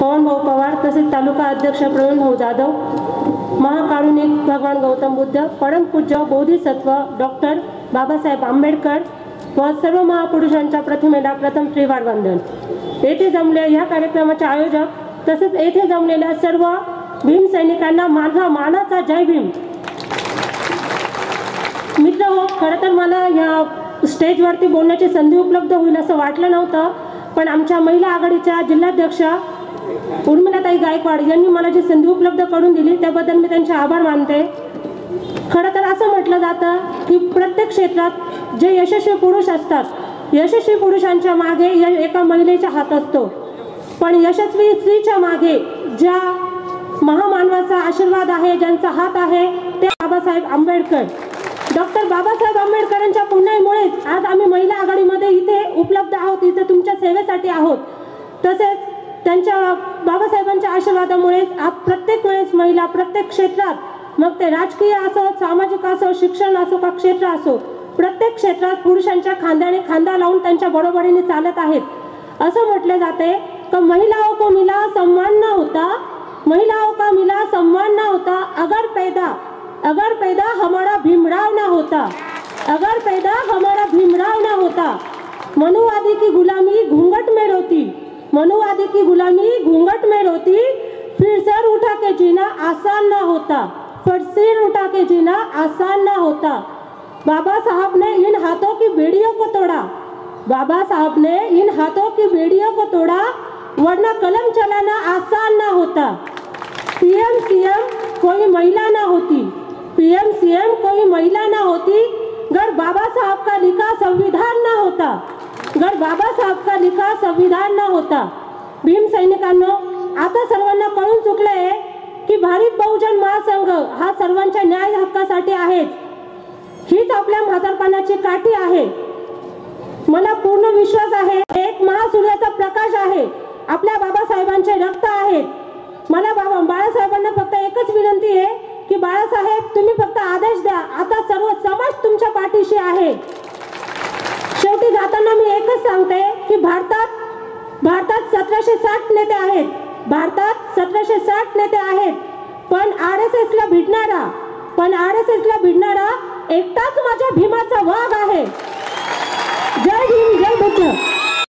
पवन भाऊ पवार तसेच तालुका अध्यक्ष प्रवीण भाऊ जाधव, महाकारुणिक भगवान गौतम बुद्ध, परमपूज्य बोधिसत्व डॉक्टर बाबासाहेब आंबेडकर व सर्व महापुरुषांच्या प्रतिमेला प्रथम श्रीवार वंदन। येथे जमले या कार्यक्रमाचे आयोजक तसेच येथे जमलेल्या सर्व भीम सैनिकांना माझा मानाचा जय भीम। मित्रहो, खरं तर मला या स्टेजवरती बोलण्याची संधी उपलब्ध होईल असं वाटलं नव्हतं, पण आमच्या महिला आघाडीच्या जिल्हाध्यक्षा उर्मिलाताई गायकवाड यांनी मला जी संधी उपलब्ध करून दिली त्याबद्दल मी त्यांचे आभार मानते। खरं तर असं म्हटलं जातं की प्रत्येक क्षेत्रात जे यशस्वी पुरुष असतात, यशस्वी पुरुषांच्या मागे एका महिलेचा हात असतो, पण यशस्वी स्त्रीच्या मागे ज्या महामानवाचा आशीर्वाद आहे, ज्यांचा हात आहे, ते बाबासाहेब आंबेडकर। डॉक्टर बाबासाहेब आंबेडकरांच्या पुण्यामुळेच आज आम्ही महिला आघाडीमध्ये इथे उपलब्ध आहोत, इथे तुमच्या सेवेसाठी आहोत। तसेच त्यांच्या बाबासाहेबांच्या आशीर्वादामुळे आज प्रत्येक वेळेस महिला प्रत्येक क्षेत्रात, मग ते राजकीय असो, सामाजिक असो, शिक्षण असो का क्षेत्र असो, प्रत्येक क्षेत्रात पुरुषांच्या खांद्याने खांदा लावून त्यांच्या बरोबरीने चालत आहेत। असं म्हटले जाते की महिलाओं को मिला सम्मान ना होता, महिलाओं का मिला सम्मान ना होता, अगर पैदा हमारा भीमराव ना होता, अगर पैदा हमारा भीमराव ना होता। मनुवादी की गुलामी घूंघट में रोती, मनुवादी की गुलामी घूंघट में रोती, फिर सर उठा के जीना आसान ना होता, फिर सिर उठा के जीना आसान ना होता। बाबा साहब ने इन हाथों की बेड़ियों को तोड़ा, बाबा साहब ने इन हाथों की बेड़ियों को तोड़ा, वरना कलम चलाना आसान ना होता। पीएम सीएम कोई महिला ना होती, पीएम सीएम कोई महिला ना होती, अगर बाबा साहब का लिखा संविधान ना होता, अगर बाबा साहब का लिखा संविधान ना होता। भीम सैनिकांनो, आता सर्वांना कळून चुकलंय की भारत बहुजन महासंघ हा सर्वांच्या न्याय हक्कासाठी आहे, हीच आपल्या म्हातारपणाची काठी आहे। मला पूर्ण विश्वास आहे एक महासूर्याचा प्रकाश आहे, आपल्या बाबासाहेबांचे रक्त आहेत। मला बाळासाहेबांना फक्त एकच विनंती आहे की बाळासाहेब तुम्ही फक्त आदेश द्या, आता सर्व समाज तुमच्या पाठीशी आहे। शेवटी जाताना मी एकच सांगते की भारतात 1760 नेते आहेत, भारतात 1760 नेते आहेत, पण RSS ला भिडणारा एकटाच माझ्या भीमाचा वाघ आहे। जय भीम, जय बुद्ध।